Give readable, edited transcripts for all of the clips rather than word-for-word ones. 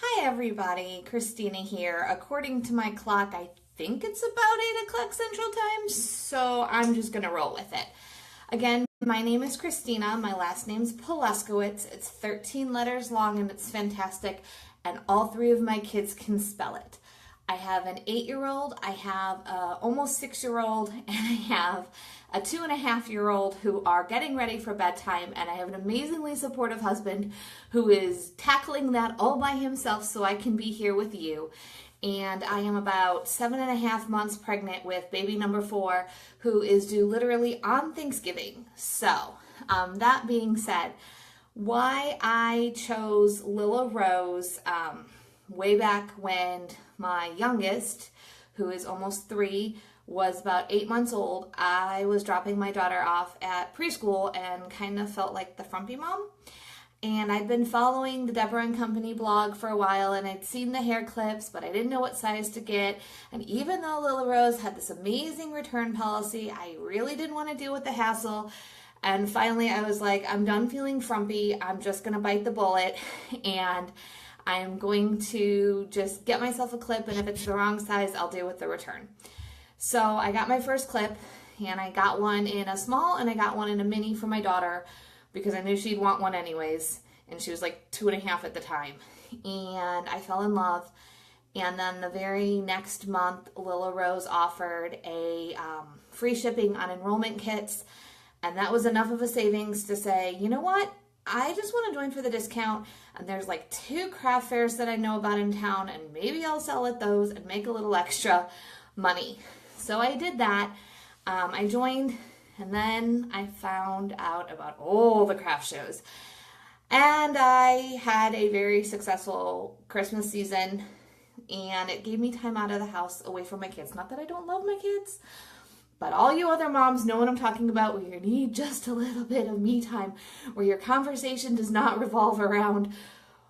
Hi everybody, Kristina here. According to my clock, I think it's about 8 o'clock Central Time, so I'm just going to roll with it. Again, my name is Kristina. My last name's Polaskowitz. It's 13 letters long and it's fantastic, and all three of my kids can spell it. I have an 8-year-old, I have a almost 6-year-old, and I have a 2.5-year-old who are getting ready for bedtime, and I have an amazingly supportive husband who is tackling that all by himself so I can be here with you. And I am about 7.5 months pregnant with baby number 4, who is due literally on Thanksgiving. So, that being said, why I chose Lilla Rose way back when my youngest, who is almost 3, was about 8 months old, I was dropping my daughter off at preschool and kind of felt like the frumpy mom. And I'd been following the Deborah and Company blog for a while, and I'd seen the hair clips, but I didn't know what size to get. And even though Lilla Rose had this amazing return policy, I really didn't want to deal with the hassle. And finally I was like, I'm done feeling frumpy. I'm just going to bite the bullet, and I'm going to just get myself a clip, and if it's the wrong size, I'll deal with the return. So I got my first clip, and I got one in a small and I got one in a mini for my daughter because I knew she'd want one anyways, and she was like 2.5 at the time. And I fell in love, and then the very next month, Lilla Rose offered a free shipping on enrollment kits, and that was enough of a savings to say, you know what? I just want to join for the discount, and there's like 2 craft fairs that I know about in town, and maybe I'll sell at those and make a little extra money. So I did that. I joined, and then I found out about all the craft shows. And I had a very successful Christmas season, and it gave me time out of the house away from my kids. Not that I don't love my kids, but all you other moms know what I'm talking about, where you need just a little bit of me time, where your conversation does not revolve around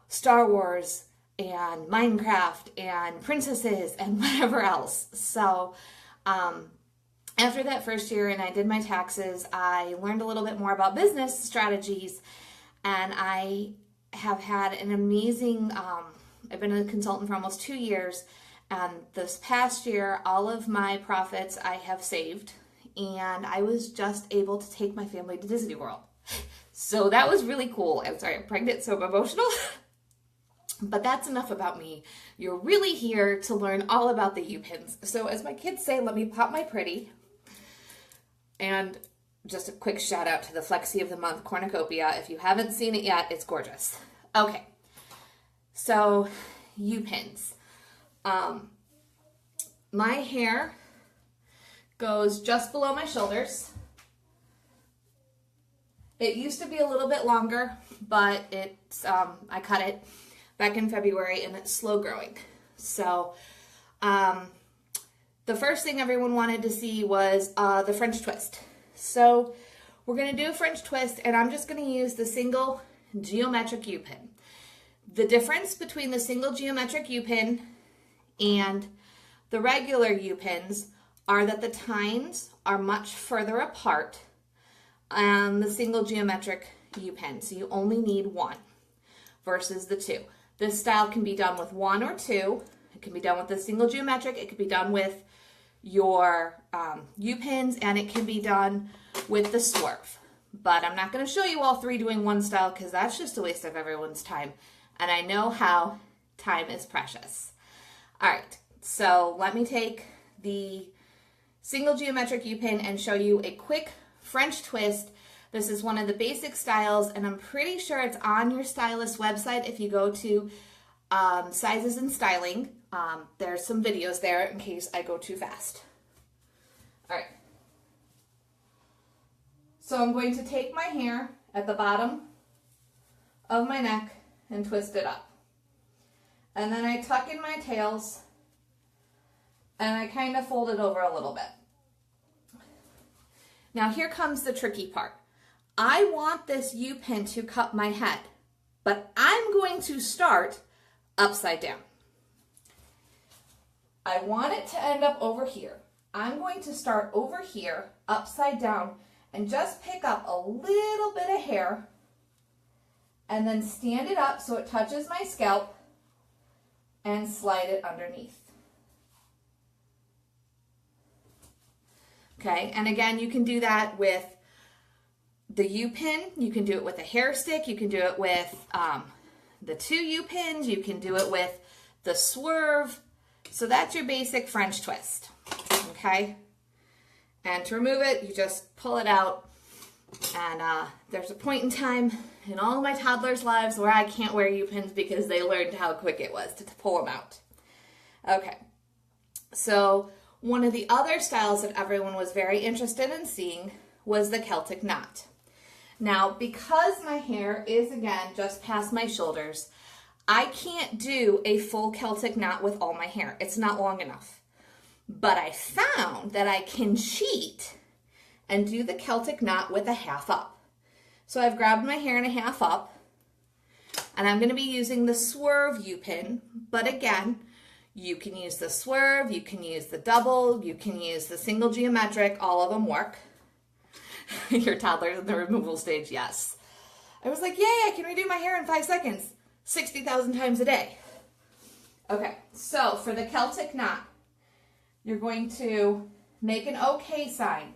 Star Wars and Minecraft and princesses and whatever else. So after that first year and I did my taxes, I learned a little bit more about business strategies, and I have had an amazing, I've been a consultant for almost 2 years. And this past year, all of my profits I have saved, and I was just able to take my family to Disney World. So that was really cool. I'm sorry, I'm pregnant, so I'm emotional. But that's enough about me. You're really here to learn all about the U-pins. So as my kids say, let me pop my pretty. And just a quick shout out to the Flexi of the Month cornucopia. If you haven't seen it yet, it's gorgeous. Okay, so U-pins. My hair goes just below my shoulders. It used to be a little bit longer, but it's I cut it back in February, and it's slow growing. So the first thing everyone wanted to see was the French twist. So we're going to do a French twist, and I'm just going to use the single geometric U-pin. The difference between the single geometric U-pin and the regular U-pins are that the tines are much further apart on the single geometric U-pin. So you only need 1 versus the 2. This style can be done with 1 or 2. It can be done with the single geometric. It can be done with your U-pins, and it can be done with the swerve. But I'm not going to show you all 3 doing one style because that's just a waste of everyone's time. And I know how time is precious. All right, so let me take the single geometric U-pin and show you a quick French twist. This is one of the basic styles, and I'm pretty sure it's on your stylist website if you go to Sizes and Styling. There's some videos there in case I go too fast. All right. So I'm going to take my hair at the bottom of my neck and twist it up. And then I tuck in my tails, and I kind of fold it over a little bit. Now here comes the tricky part. I want this U-pin to cup my head, but I'm going to start upside down. I want it to end up over here. I'm going to start over here, upside down, and just pick up a little bit of hair and then stand it up so it touches my scalp and slide it underneath. Okay, and again, you can do that with the U-pin, you can do it with a hair stick, you can do it with the 2 U-pins, you can do it with the swerve. So that's your basic French twist, okay? And to remove it, you just pull it out. And there's a point in time in all my toddlers' lives where I can't wear U-pins because they learned how quick it was to pull them out. Okay, so one of the other styles that everyone was very interested in seeing was the Celtic knot. Now, because my hair is, again, just past my shoulders, I can't do a full Celtic knot with all my hair. It's not long enough. But I found that I can cheat and do the Celtic knot with a half up. So I've grabbed my hair in a half up, and I'm going to be using the swerve U-pin, but again, you can use the swerve, you can use the double, you can use the single geometric, all of them work. Your toddler's in the removal stage, yes. I was like, yay, I can redo my hair in 5 seconds, 60,000 times a day. Okay, so for the Celtic knot, you're going to make an OK sign.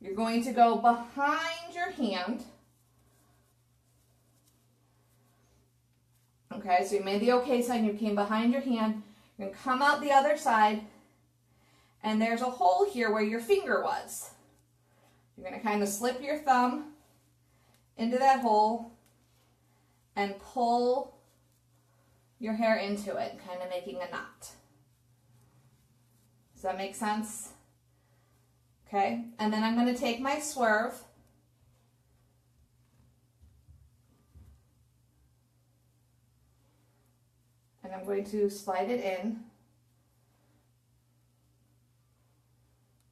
You're going to go behind your hand. Okay, so you made the OK sign, you came behind your hand. You're going to come out the other side, and there's a hole here where your finger was. You're going to kind of slip your thumb into that hole and pull your hair into it, kind of making a knot. Does that make sense? Okay, and then I'm going to take my swerve and I'm going to slide it in.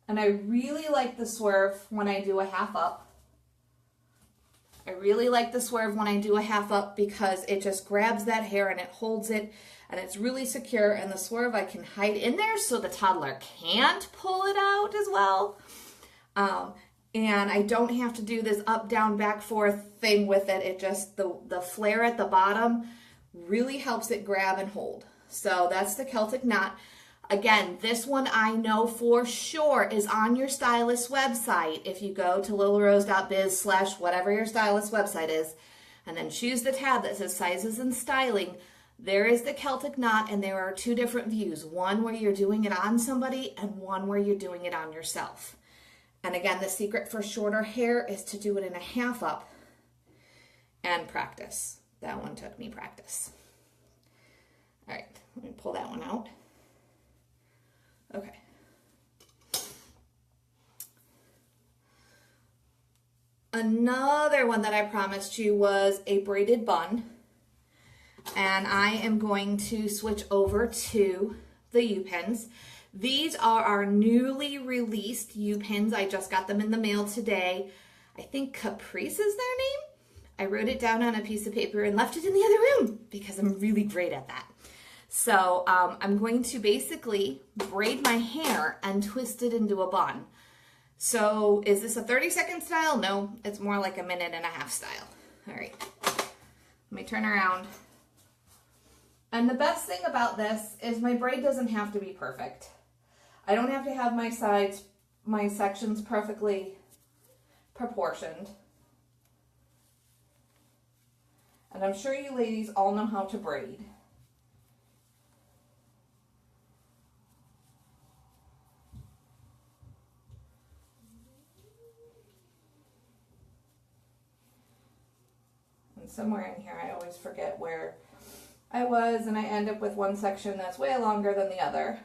And I really like the swerve when I do a half up. I really like the swerve when I do a half up because it just grabs that hair and it holds it and it's really secure. And the swerve I can hide in there so the toddler can't pull it out as well. And I don't have to do this up, down, back, forth thing with it. It just, the flare at the bottom really helps it grab and hold. So that's the Celtic knot. Again, this one I know for sure is on your stylist website. If you go to lillarose.biz / whatever your stylist website is, and then choose the tab that says sizes and styling, there is the Celtic knot, and there are 2 different views. One where you're doing it on somebody and one where you're doing it on yourself. And again, the secret for shorter hair is to do it in a half up and practice. That one took me practice. All right, let me pull that one out. Okay. Another one that I promised you was a braided bun. And I am going to switch over to the U-pins. These are our newly released U-pins. I just got them in the mail today. I think Caprice is their name. I wrote it down on a piece of paper and left it in the other room because I'm really great at that. So I'm going to basically braid my hair and twist it into a bun. So is this a 30-second style? No, it's more like a 1.5 minute style. All right, let me turn around. And the best thing about this is my braid doesn't have to be perfect. I don't have to have my sides, my sections perfectly proportioned. And I'm sure you ladies all know how to braid. And somewhere in here, I always forget where I was, and I end up with one section that's way longer than the other.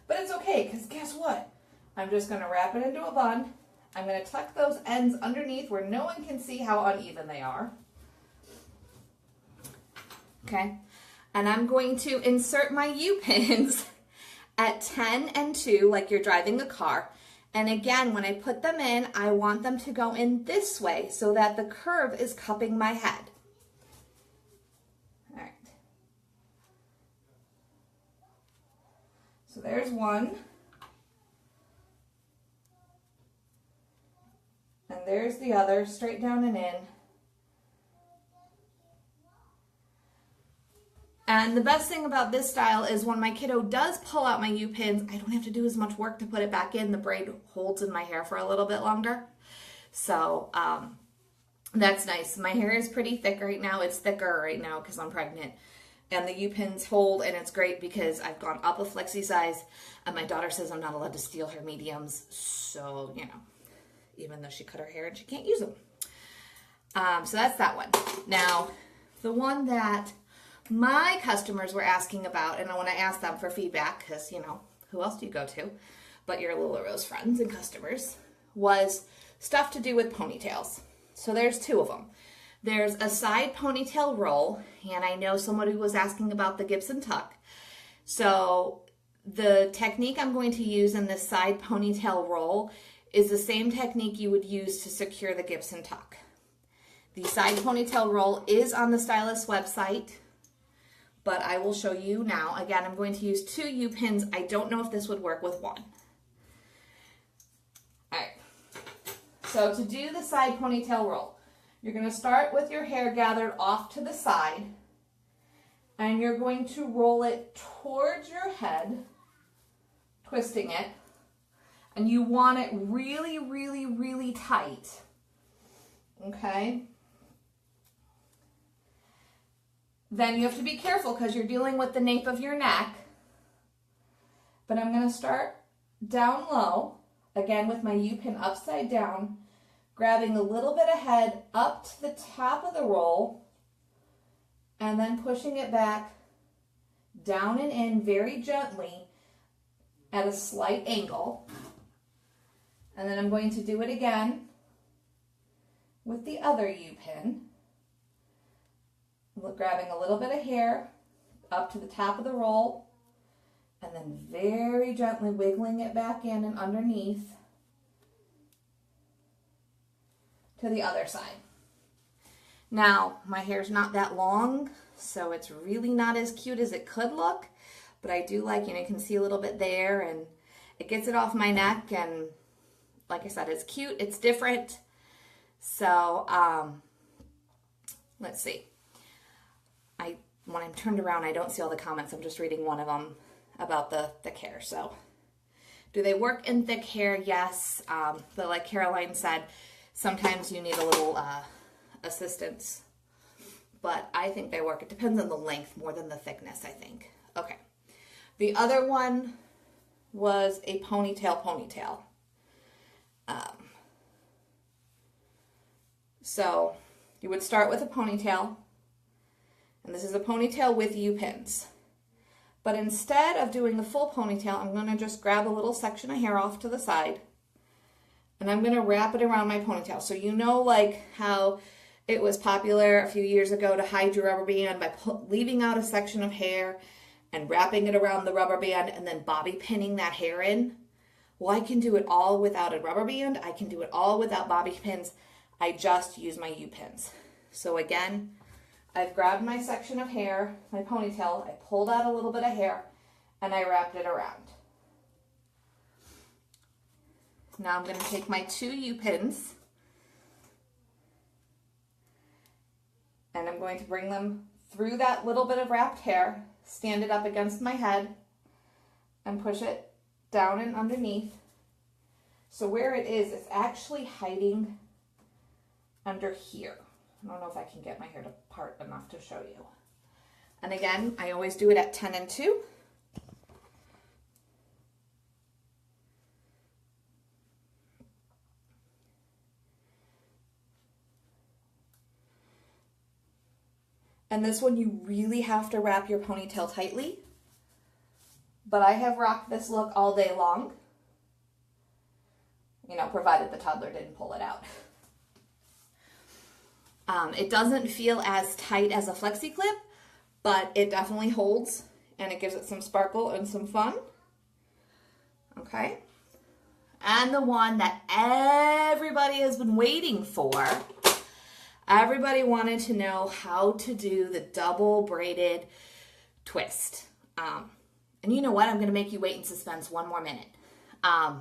But it's okay, because guess what? I'm just going to wrap it into a bun. I'm going to tuck those ends underneath where no one can see how uneven they are. Okay, and I'm going to insert my U-pins at 10 and 2, like you're driving a car. And again, when I put them in, I want them to go in this way so that the curve is cupping my head. All right. So there's one. And there's the other, straight down and in. And the best thing about this style is when my kiddo does pull out my U-pins, I don't have to do as much work to put it back in. The braid holds in my hair for a little bit longer. So that's nice. My hair is pretty thick right now. It's thicker right now because I'm pregnant. And the U-pins hold, and it's great because I've gone up a flexi size, and my daughter says I'm not allowed to steal her mediums. So, you know, even though she cut her hair and she can't use them. So that's that one. Now, the one that my customers were asking about, and I want to ask them for feedback because, you know, who else do you go to but your Lilla Rose friends and customers, was stuff to do with ponytails. So there's two of them. There's a side ponytail roll, and I know somebody was asking about the Gibson tuck. So the technique I'm going to use in this side ponytail roll is the same technique you would use to secure the Gibson tuck. The side ponytail roll is on the stylist website, but I will show you now. Again, I'm going to use 2 U-pins. I don't know if this would work with 1. All right, so to do the side ponytail roll, you're going to start with your hair gathered off to the side, and you're going to roll it towards your head, twisting it, and you want it really, really, really tight, okay? Then you have to be careful because you're dealing with the nape of your neck, but I'm going to start down low, again with my U-pin upside down, grabbing a little bit of head up to the top of the roll, and then pushing it back down and in very gently at a slight angle. And then I'm going to do it again with the other U-pin, grabbing a little bit of hair up to the top of the roll, and then very gently wiggling it back in and underneath to the other side. Now, my hair's not that long, so it's really not as cute as it could look, but I do like, you know, you can see a little bit there, and it gets it off my neck, and like I said, it's cute, it's different. So, let's see. When I'm turned around, I don't see all the comments. I'm just reading one of them about the thick hair. So, do they work in thick hair? Yes, but like Caroline said, sometimes you need a little assistance, but I think they work. It depends on the length more than the thickness, I think. Okay. The other one was a ponytail. So you would start with a ponytail, and this is a ponytail with U-pins. But instead of doing the full ponytail, I'm going to just grab a little section of hair off to the side, and I'm going to wrap it around my ponytail. So you know, like how it was popular a few years ago to hide your rubber band by leaving out a section of hair and wrapping it around the rubber band and then bobby pinning that hair in? Well, I can do it all without a rubber band. I can do it all without bobby pins. I just use my U-pins. So again, I've grabbed my section of hair, my ponytail, I pulled out a little bit of hair, and I wrapped it around. Now I'm going to take my 2 U-pins, and I'm going to bring them through that little bit of wrapped hair, stand it up against my head, and push it down and underneath. So where it is, it's actually hiding under here. I don't know if I can get my hair to part enough to show you. And again, I always do it at 10 and 2. And this one, you really have to wrap your ponytail tightly. But I have rocked this look all day long. You know, provided the toddler didn't pull it out. It doesn't feel as tight as a flexi clip, but it definitely holds, and it gives it some sparkle and some fun. Okay. And the one that everybody has been waiting for. Everybody wanted to know how to do the double braided twist. And you know what? I'm going to make you wait in suspense one more minute. I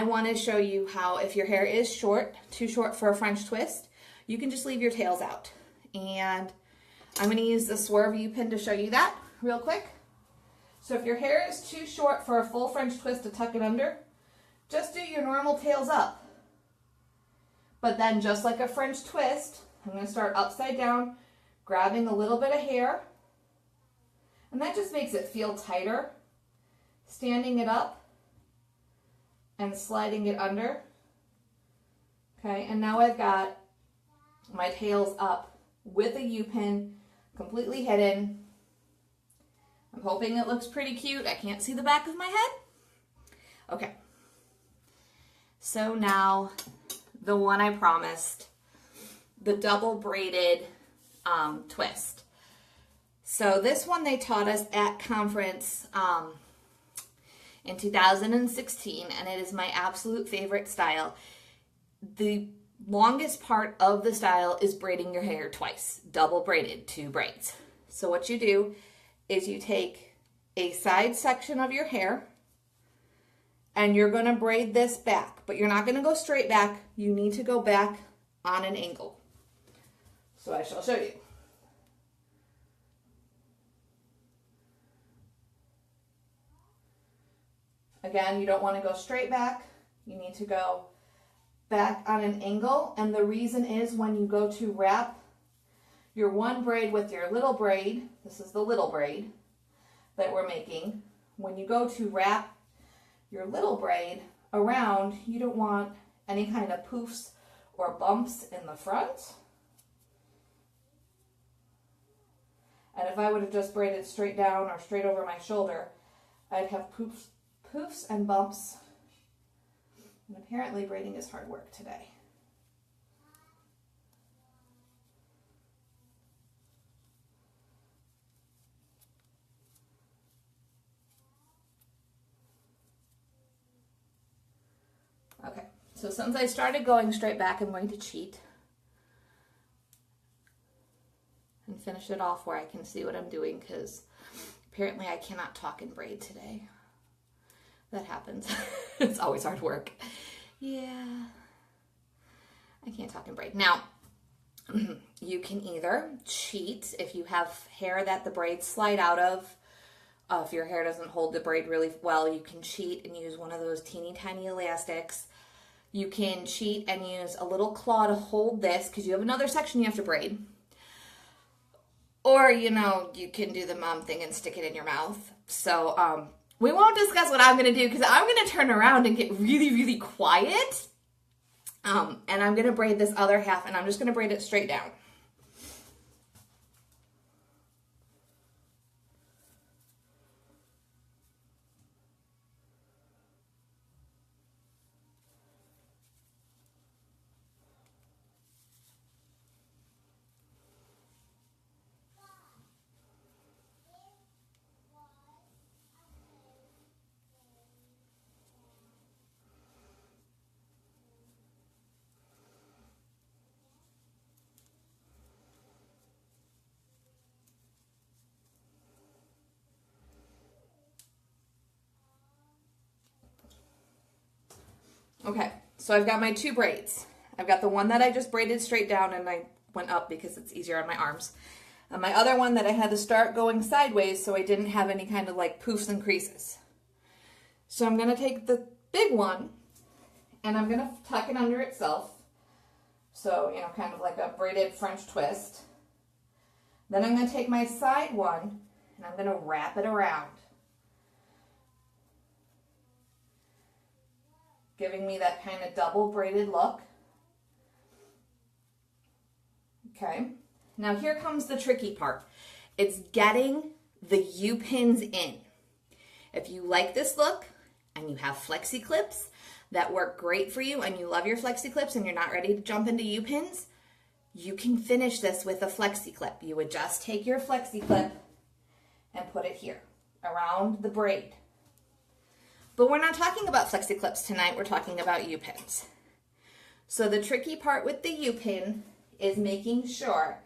want to show you how, if your hair is short, too short for a French twist, you can just leave your tails out. And I'm going to use the Swerve U-pin to show you that real quick. So if your hair is too short for a full French twist to tuck it under, just do your normal tails up. But then just like a French twist, I'm going to start upside down, grabbing a little bit of hair, and that just makes it feel tighter. Standing it up and sliding it under. Okay, and now I've got my tails up with a U-pin, completely hidden. I'm hoping it looks pretty cute. I can't see the back of my head. Okay. So now the one I promised, the double braided twist. So this one they taught us at conference in 2016, and it is my absolute favorite style. The longest part of the style is braiding your hair twice, double braided, 2 braids. So what you do is you take a side section of your hair and you're going to braid this back, but you're not going to go straight back. You need to go back on an angle. So I shall show you. Again, you don't want to go straight back. You need to go back on an angle. And the reason is when you go to wrap your one braid with your little braid, this is the little braid that we're making. When you go to wrap your little braid around, you don't want any kind of poofs or bumps in the front. And if I would have just braided straight down or straight over my shoulder, I'd have poofs and bumps. And apparently braiding is hard work today. Okay, so since I started going straight back, I'm going to cheat and finish it off where I can see what I'm doing, because apparently I cannot talk and braid today. That happens. It's always hard work. Yeah. I can't talk and braid. Now, you can either cheat if you have hair that the braids slide out of. If your hair doesn't hold the braid really well, you can cheat and use one of those teeny tiny elastics. You can cheat and use a little claw to hold this because you have another section you have to braid. Or, you know, you can do the mom thing and stick it in your mouth. So, we won't discuss what I'm going to do because I'm going to turn around and get really, really quiet. And I'm going to braid this other half, and I'm just going to braid it straight down. Okay, so I've got my 2 braids. I've got the one that I just braided straight down and I went up because it's easier on my arms. And my other one that I had to start going sideways so I didn't have any kind of like poofs and creases. So I'm going to take the big one and I'm going to tuck it under itself. So, you know, kind of like a braided French twist. Then I'm going to take my side one and I'm going to wrap it around, giving me that kind of double braided look. Okay, now here comes the tricky part. It's getting the U-pins in. If you like this look and you have flexi clips that work great for you and you love your flexi clips and you're not ready to jump into U-pins, you can finish this with a flexi clip. You would just take your flexi clip and put it here around the braid. But we're not talking about flexi clips tonight, we're talking about U-pins. So the tricky part with the U-pin is making sure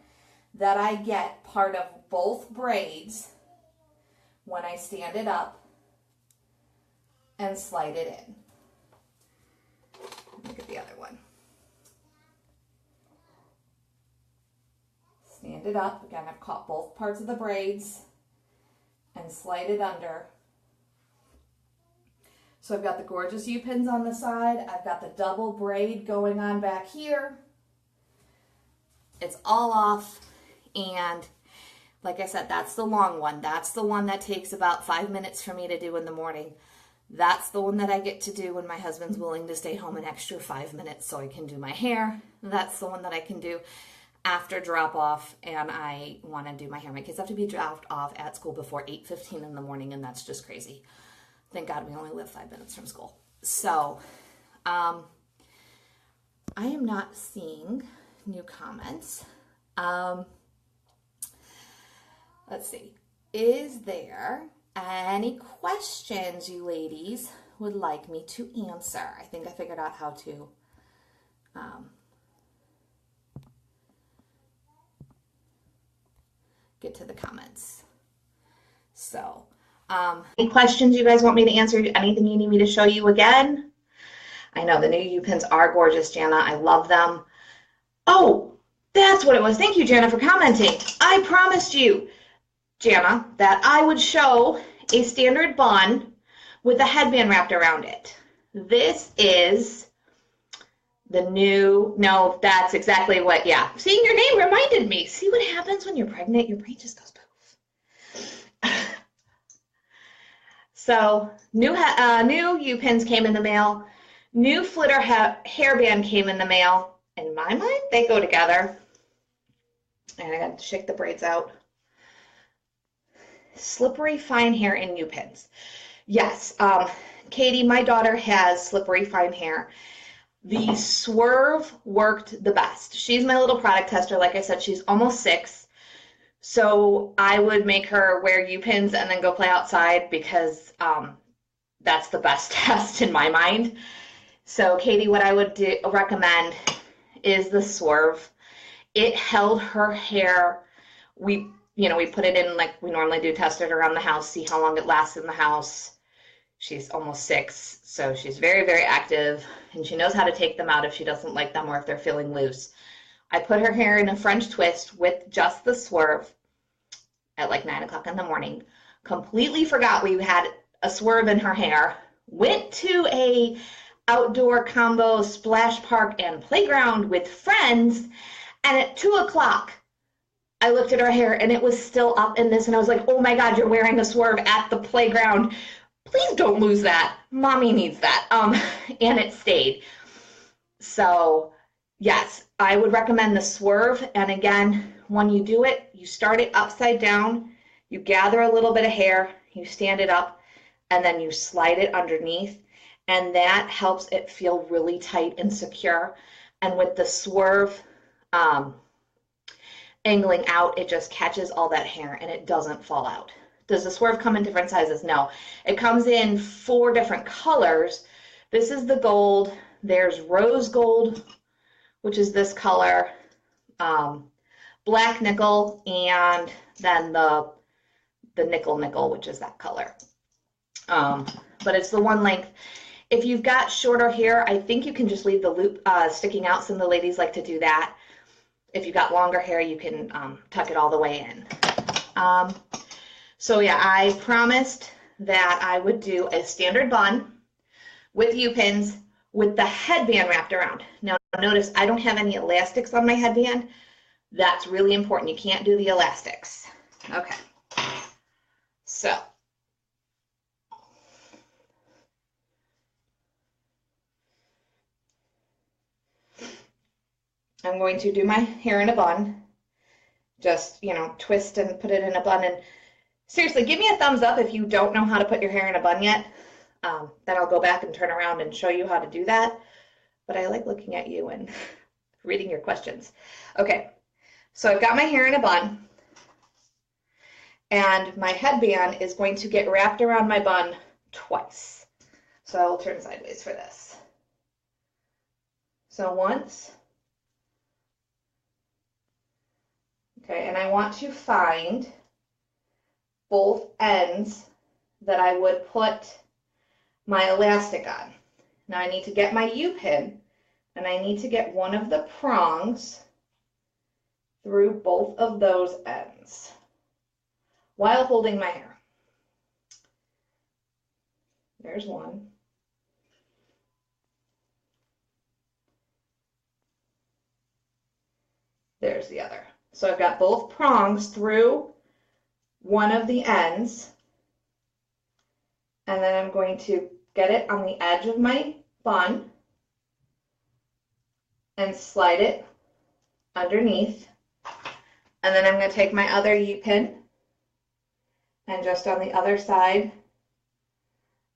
that I get part of both braids when I stand it up and slide it in. Look at the other one. stand it up. Again, I've caught both parts of the braids and slide it under. So I've got the gorgeous U-pins on the side. I've got the double braid going on back here. It's all off, and like I said, that's the long one. That's the one that takes about 5 minutes for me to do in the morning. That's the one that I get to do when my husband's willing to stay home an extra 5 minutes so I can do my hair. That's the one that I can do after drop off and I want to do my hair. My kids have to be dropped off at school before 8:15 in the morning, and that's just crazy. Thank God we only live 5 minutes from school. So I am not seeing new comments. Let's see. Is there any questions you ladies would like me to answer? I think I figured out how to get to the comments. So, any questions you guys want me to answer? Anything you need me to show you again? I know the new U-pins are gorgeous, Jana. I love them. Oh, that's what it was. Thank you, Jana, for commenting. I promised you, Jana, that I would show a standard bun with a headband wrapped around it. This is the new, no, that's exactly what, yeah. Seeing your name reminded me. See what happens when you're pregnant? Your brain just goes poof. So new U-pins came in the mail. New flitter hairband came in the mail. In my mind, they go together. And I got to shake the braids out. Slippery fine hair in U-pins. Yes, Katie, my daughter has slippery fine hair. The Swerve worked the best. She's my little product tester. Like I said, she's almost 6. So I would make her wear U-pins and then go play outside because that's the best test in my mind. So Katie, what I would recommend is the Swerve. It held her hair. We put it in like we normally do, test it around the house, see how long it lasts in the house. She's almost 6, so she's very, very active, and she knows how to take them out if she doesn't like them or if they're feeling loose. I put her hair in a French twist with just the Swerve at like 9 o'clock in the morning. Completely forgot we had a Swerve in her hair. Went to a outdoor combo splash park and playground with friends, and at 2 o'clock, I looked at her hair and it was still up in this, and I was like, oh my God, you're wearing a Swerve at the playground. Please don't lose that. Mommy needs that. And it stayed. So yes, I would recommend the Swerve. And again, when you do it, you start it upside down, you gather a little bit of hair, you stand it up, and then you slide it underneath. And that helps it feel really tight and secure. And with the Swerve angling out, it just catches all that hair and it doesn't fall out. Does the Swerve come in different sizes? No. It comes in 4 different colors. This is the gold. There's rose gold, which is this color, black nickel, and then the nickel, which is that color. But it's the one length. If you've got shorter hair, I think you can just leave the loop sticking out. Some of the ladies like to do that. If you've got longer hair, you can tuck it all the way in. So yeah, I promised that I would do a standard bun with U-pins with the headband wrapped around. Now notice I don't have any elastics on my headband. That's really important. You can't do the elastics. Okay. So I'm going to do my hair in a bun. Just, twist and put it in a bun. And seriously, give me a thumbs up if you don't know how to put your hair in a bun yet. Then I'll go back and turn around and show you how to do that. But I like looking at you and reading your questions. Okay, so I've got my hair in a bun. And my headband is going to get wrapped around my bun twice. So I'll turn sideways for this. So once. Okay, and I want to find both ends that I would put my elastic on. Now I need to get my U-pin, and I need to get one of the prongs through both of those ends while holding my hair. There's one. There's the other. So I've got both prongs through one of the ends, and then I'm going to get it on the edge of my bun and slide it underneath. And then I'm going to take my other U-pin and just on the other side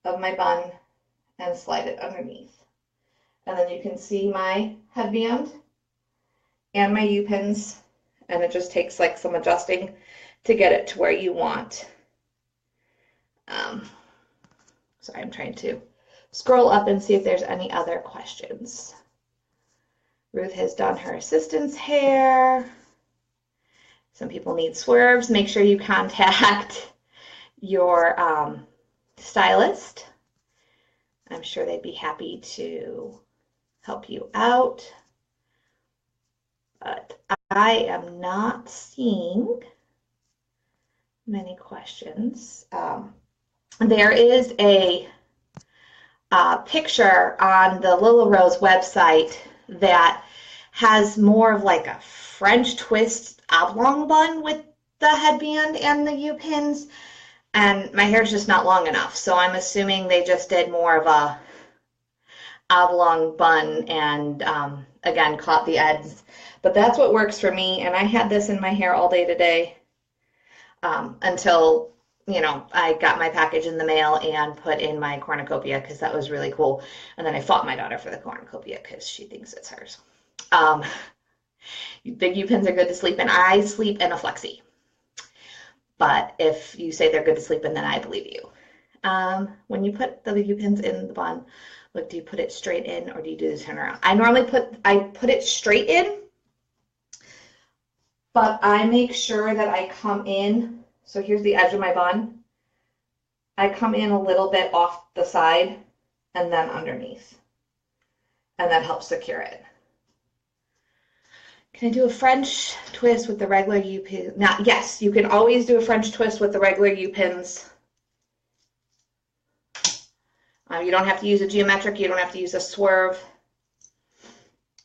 of my bun and slide it underneath. And then you can see my headband and my U-pins, and it just takes like some adjusting to get it to where you want. So I'm trying to scroll up and see if there's any other questions. Ruth has done her assistant's hair. Some people need swerves. Make sure you contact your stylist. I'm sure they'd be happy to help you out. But I am not seeing many questions. There is a picture on the Lilla Rose website that has more of like a French twist oblong bun with the headband and the U-pins, and my hair's just not long enough, so I'm assuming they just did more of a oblong bun and again caught the ends. But that's what works for me, and I had this in my hair all day today until, you know, I got my package in the mail and put in my cornucopia because that was really cool. And then I fought my daughter for the cornucopia because she thinks it's hers. Big U-pins are good to sleep in. I sleep in a flexi. But if you say they're good to sleep in, then I believe you. When you put the U-pins in the bun, look, do you put it straight in or do you do the turnaround? I normally put it straight in, but I make sure that I come in. So here's the edge of my bun. I come in a little bit off the side and then underneath. And that helps secure it. Can I do a French twist with the regular U-pins? Now, yes, you can always do a French twist with the regular U-pins. You don't have to use a geometric. You don't have to use a swerve.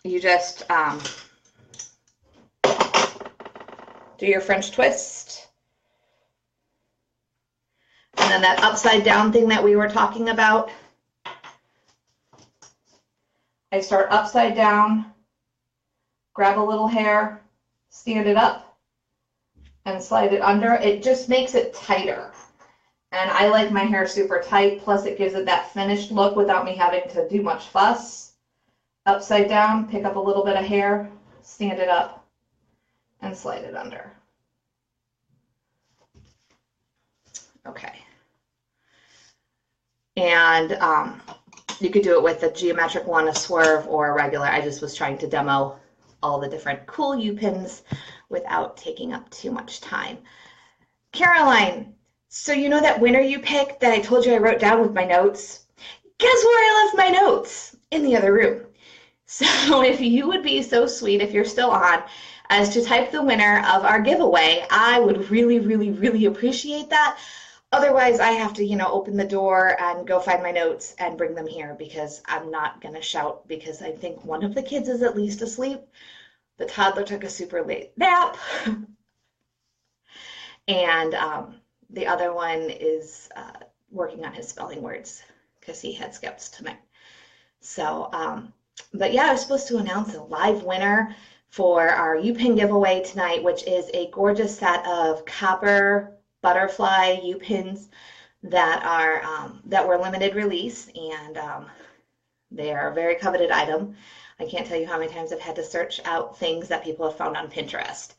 You just do your French twist. And then that upside down thing that we were talking about, I start upside down, grab a little hair, stand it up, and slide it under. It just makes it tighter. And I like my hair super tight, plus it gives it that finished look without me having to do much fuss. Upside down, pick up a little bit of hair, stand it up, and slide it under. Okay. And you could do it with a geometric one, a swerve, or a regular. I just was trying to demo all the different cool U-pins without taking up too much time. Caroline, so you know that winner you picked that I told you I wrote down with my notes? Guess where I left my notes? In the other room. So if you would be so sweet, if you're still on, as to type the winner of our giveaway, I would really, really, really appreciate that. Otherwise, I have to, you know, open the door and go find my notes and bring them here because I'm not going to shout because I think one of the kids is at least asleep. The toddler took a super late nap. And the other one is working on his spelling words because he had skipped tonight. So, but yeah, I was supposed to announce a live winner for our U-pin giveaway tonight, which is a gorgeous set of copper butterfly U-pins that are that were limited release, and they are a very coveted item. I can't tell you how many times I've had to search out things that people have found on Pinterest.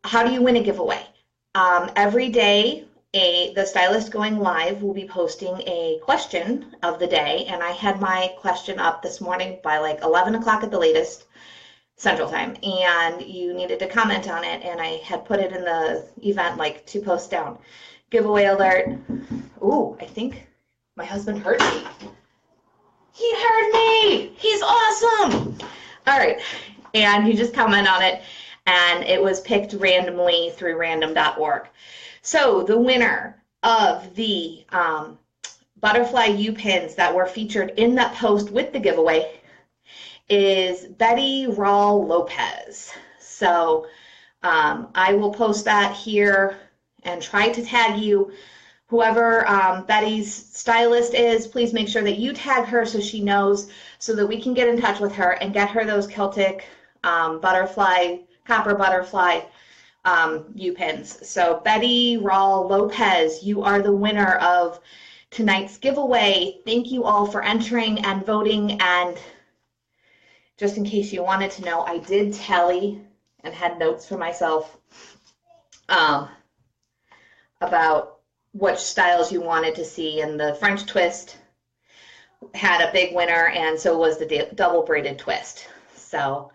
How do you win a giveaway? Every day, the stylist going live will be posting a question of the day, and I had my question up this morning by like 11 o'clock at the latest Central Time, and you needed to comment on it, and I had put it in the event like 2 posts down. Giveaway alert. Ooh, I think my husband heard me. He heard me! He's awesome! All right, and you just comment on it, and it was picked randomly through random.org. So the winner of the butterfly U-pins that were featured in that post with the giveaway is Betty Rawl Lopez. So I will post that here and try to tag you. Whoever Betty's stylist is, please make sure that you tag her so she knows, so that we can get in touch with her and get her those Celtic butterfly, copper butterfly U-pins. So Betty Rawl Lopez, you are the winner of tonight's giveaway. Thank you all for entering and voting. And just in case you wanted to know, I did tally and had notes for myself about which styles you wanted to see, and the French twist had a big winner, and so was the double braided twist. So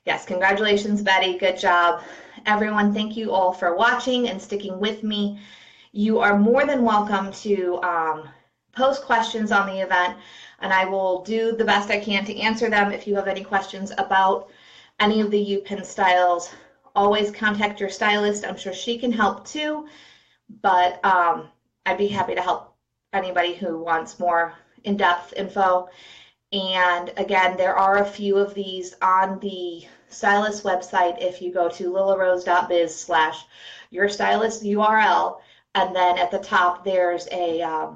yes, congratulations, Betty. Good job. Everyone, thank you all for watching and sticking with me. You are more than welcome to post questions on the event, and I will do the best I can to answer them. If you have any questions about any of the U-pin styles, always contact your stylist. I'm sure she can help too, but I'd be happy to help anybody who wants more in-depth info. And again, there are a few of these on the stylist website. If you go to lillarose.biz/your-stylist URL, and then at the top there's a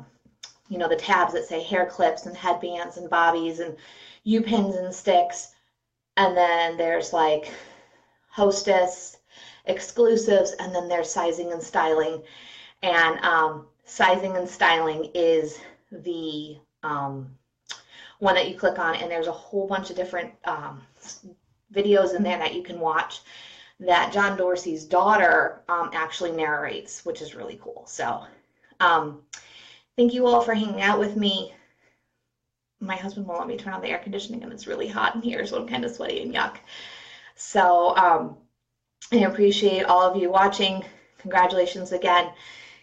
you know, the tabs that say hair clips and headbands and bobbies and U-pins and sticks, and then there's like hostess, exclusives, and then there's sizing and styling. And sizing and styling is the one that you click on, and there's a whole bunch of different videos in there that you can watch that John Dorsey's daughter actually narrates, which is really cool. So thank you all for hanging out with me. My husband won't let me turn on the air conditioning, and it's really hot in here, so I'm kind of sweaty and yuck. So I appreciate all of you watching. Congratulations again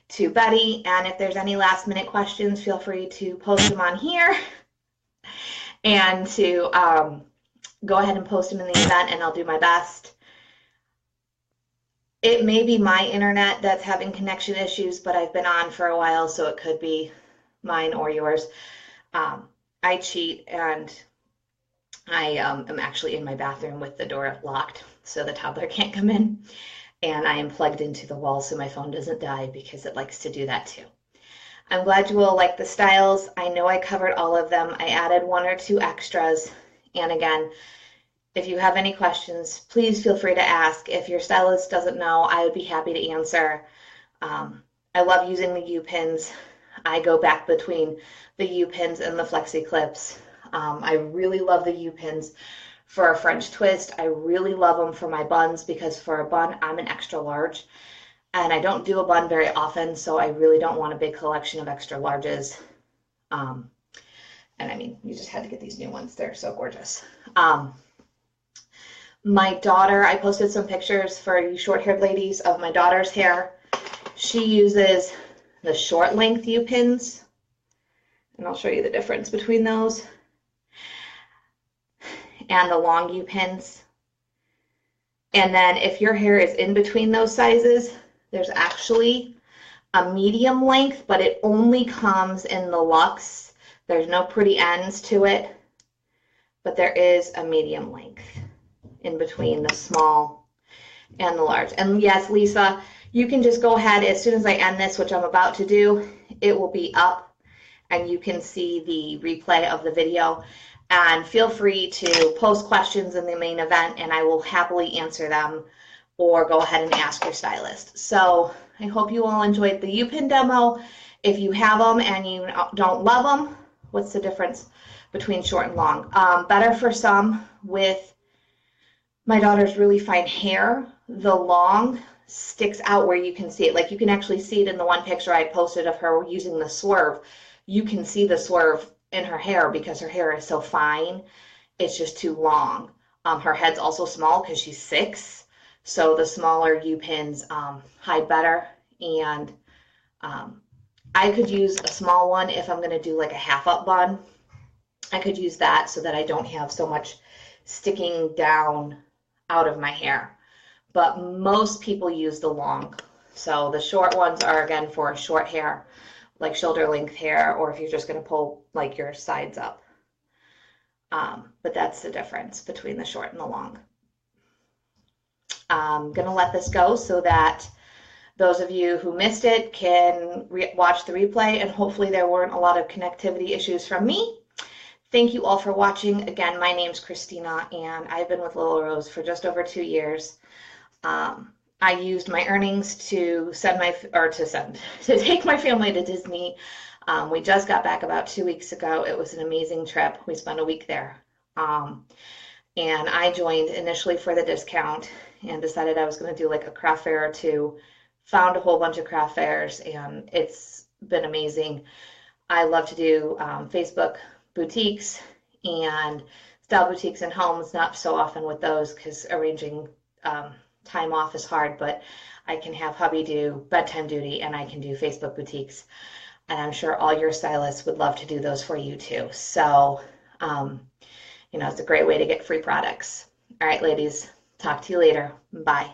to Betty, and if there's any last minute questions, feel free to post them on here, and to go ahead and post them in the event, and I'll do my best. It may be my internet that's having connection issues, but I've been on for a while, so it could be mine or yours. I cheat, and I am actually in my bathroom with the door locked so the toddler can't come in, and I am plugged into the wall so my phone doesn't die, because it likes to do that too. I'm glad you all like the styles. I know I covered all of them. I added 1 or 2 extras, and again, if you have any questions, please feel free to ask. If your stylist doesn't know, I would be happy to answer. I love using the U-pins. I go back between the U-pins and the flexi clips. I really love the U-pins for a French twist. I really love them for my buns, because for a bun, I'm an extra large, and I don't do a bun very often, so I really don't want a big collection of extra larges. And I mean, you just had to get these new ones. They're so gorgeous. My daughter, I posted some pictures for you short-haired ladies of my daughter's hair. She uses the short length U-pins, and I'll show you the difference between those, and the long U-pins. And then if your hair is in between those sizes, there's actually a medium length, but it only comes in the luxe. There's no pretty ends to it, but there is a medium length in between the small and the large. And yes, Lisa, you can just go ahead as soon as I end this, which I'm about to do, it will be up and you can see the replay of the video. And feel free to post questions in the main event, and I will happily answer them, or go ahead and ask your stylist. So I hope you all enjoyed the U-pin demo. If you have them and you don't love them, what's the difference between short and long? Better for some. With my daughter's really fine hair, the long sticks out where you can see it. Like, you can actually see it in the one picture I posted of her using the swerve. You can see the swerve in her hair because her hair is so fine. It's just too long. Her head's also small because she's 6, so the smaller U-pins hide better. And I could use a small one if I'm going to do like a half-up bun. I could use that so that I don't have so much sticking down out of my hair. but most people use the long. So the short ones are, again, for short hair, like shoulder length hair, or if you're just going to pull like your sides up. But that's the difference between the short and the long. I'm going to let this go so that those of you who missed it can watch the replay, and hopefully there weren't a lot of connectivity issues from me. Thank you all for watching. Again, my name's Kristina, and I've been with Lilla Rose for just over 2 years. I used my earnings to take my family to Disney. We just got back about 2 weeks ago. It was an amazing trip. We spent a week there. And I joined initially for the discount and decided I was going to do like a craft fair or two. Found a whole bunch of craft fairs, and it's been amazing. I love to do Facebook boutiques and style boutiques in homes, not so often with those because arranging time off is hard, but I can have hubby do bedtime duty and I can do Facebook boutiques. And I'm sure all your stylists would love to do those for you too. So, it's a great way to get free products. All right, ladies, talk to you later. Bye.